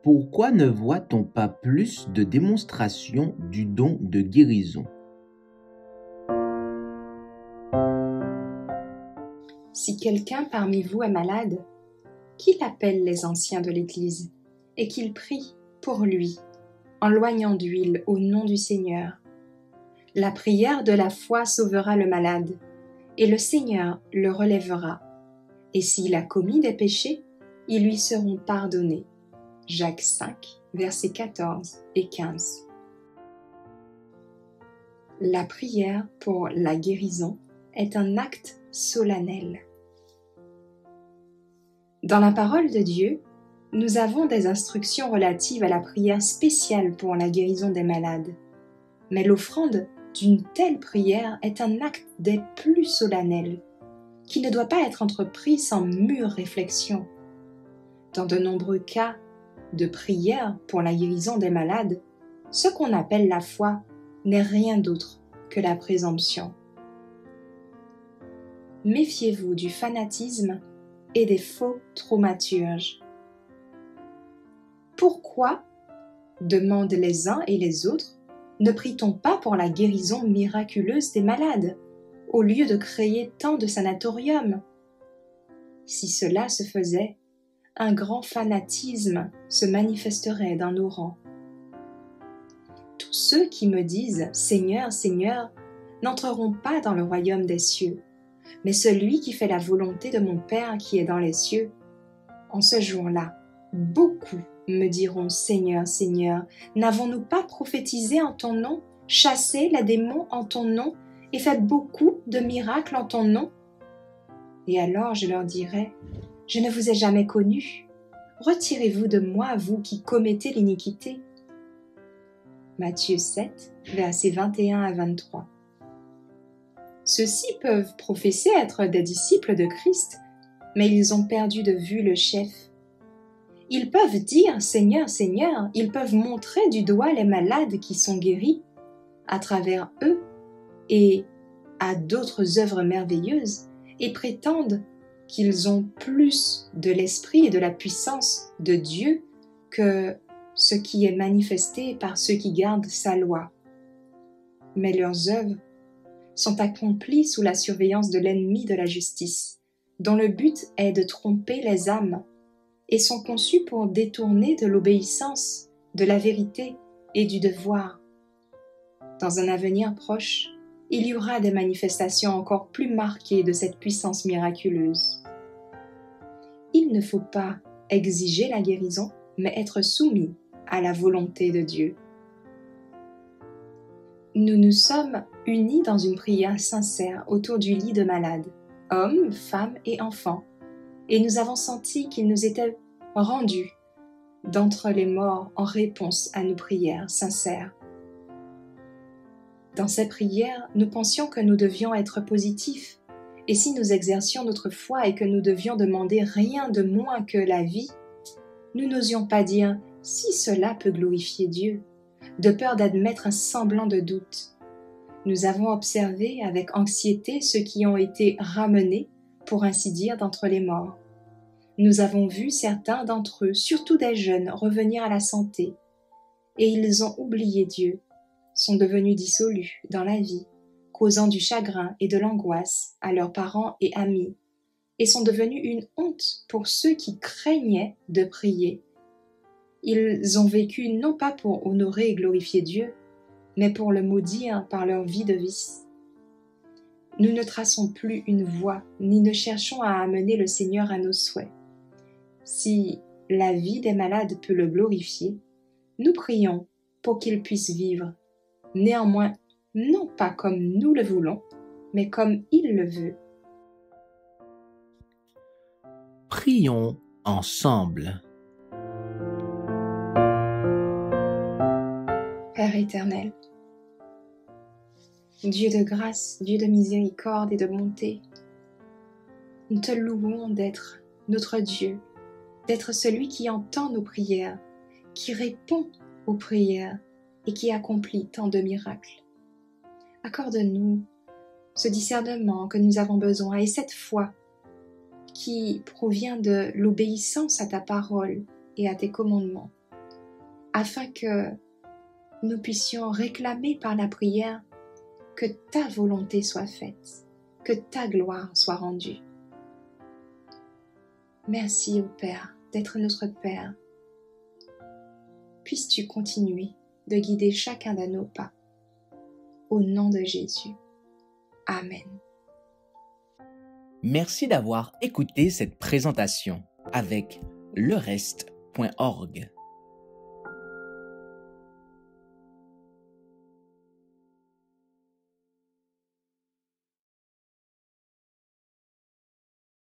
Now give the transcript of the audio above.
Pourquoi ne voit-on pas plus de démonstrations du don de guérison? Si quelqu'un parmi vous est malade, qu'il appelle les anciens de l'Église et qu'il prie pour lui en loignant d'huile au nom du Seigneur. La prière de la foi sauvera le malade, et le Seigneur le relèvera. Et s'il a commis des péchés, ils lui seront pardonnés. Jacques 5, versets 14 et 15. La prière pour la guérison est un acte solennel. Dans la parole de Dieu, nous avons des instructions relatives à la prière spéciale pour la guérison des malades. Mais l'offrande d'une telle prière est un acte des plus solennels, qui ne doit pas être entrepris sans mûre réflexion. Dans de nombreux cas de prière pour la guérison des malades, ce qu'on appelle la foi n'est rien d'autre que la présomption. Méfiez-vous du fanatisme et des faux thaumaturges. Pourquoi, demandent les uns et les autres, ne prie-t-on pas pour la guérison miraculeuse des malades, au lieu de créer tant de sanatoriums? Si cela se faisait, un grand fanatisme se manifesterait dans nos rangs. Tous ceux qui me disent « Seigneur, Seigneur » n'entreront pas dans le royaume des cieux, mais celui qui fait la volonté de mon Père qui est dans les cieux. En ce jour-là, beaucoup me diront « Seigneur, Seigneur, n'avons-nous pas prophétisé en ton nom, chassé les démons en ton nom et fait beaucoup de miracles en ton nom ?» Et alors je leur dirai « Je ne vous ai jamais connus. Retirez-vous de moi, vous qui commettez l'iniquité. » Matthieu 7, versets 21 à 23. Ceux-ci peuvent professer être des disciples de Christ, mais ils ont perdu de vue le chef. Ils peuvent dire « Seigneur, Seigneur », ils peuvent montrer du doigt les malades qui sont guéris à travers eux et à d'autres œuvres merveilleuses et prétendent qu'ils ont plus de l'esprit et de la puissance de Dieu que ce qui est manifesté par ceux qui gardent sa loi. Mais leurs œuvres sont accomplies sous la surveillance de l'ennemi de la justice, dont le but est de tromper les âmes, et sont conçues pour détourner de l'obéissance, de la vérité et du devoir. Dans un avenir proche, il y aura des manifestations encore plus marquées de cette puissance miraculeuse. Il ne faut pas exiger la guérison, mais être soumis à la volonté de Dieu. Nous nous sommes unis dans une prière sincère autour du lit de malade, hommes, femmes et enfants, et nous avons senti qu'il nous était rendu d'entre les morts en réponse à nos prières sincères. Dans ces prières, nous pensions que nous devions être positifs, et si nous exercions notre foi et que nous devions demander rien de moins que la vie, nous n'osions pas dire « si cela peut glorifier Dieu », de peur d'admettre un semblant de doute. Nous avons observé avec anxiété ceux qui ont été ramenés, pour ainsi dire, d'entre les morts. Nous avons vu certains d'entre eux, surtout des jeunes, revenir à la santé, et ils ont oublié Dieu, sont devenus dissolus dans la vie, causant du chagrin et de l'angoisse à leurs parents et amis, et sont devenus une honte pour ceux qui craignaient de prier. Ils ont vécu non pas pour honorer et glorifier Dieu, mais pour le maudire par leur vie de vice. Nous ne traçons plus une voie, ni ne cherchons à amener le Seigneur à nos souhaits. Si la vie des malades peut le glorifier, nous prions pour qu'ils puissent vivre. Néanmoins, non pas comme nous le voulons, mais comme il le veut. Prions ensemble. Père éternel, Dieu de grâce, Dieu de miséricorde et de bonté, nous te louons d'être notre Dieu, d'être celui qui entend nos prières, qui répond aux prières et qui accomplit tant de miracles. Accorde-nous ce discernement que nous avons besoin et cette foi qui provient de l'obéissance à ta parole et à tes commandements. afin que nous puissions réclamer par la prière que ta volonté soit faite, que ta gloire soit rendue. Merci, ô Père, d'être notre Père. Puisses-tu continuer de guider chacun de nos pas. Au nom de Jésus. Amen. Merci d'avoir écouté cette présentation avec lereste.org.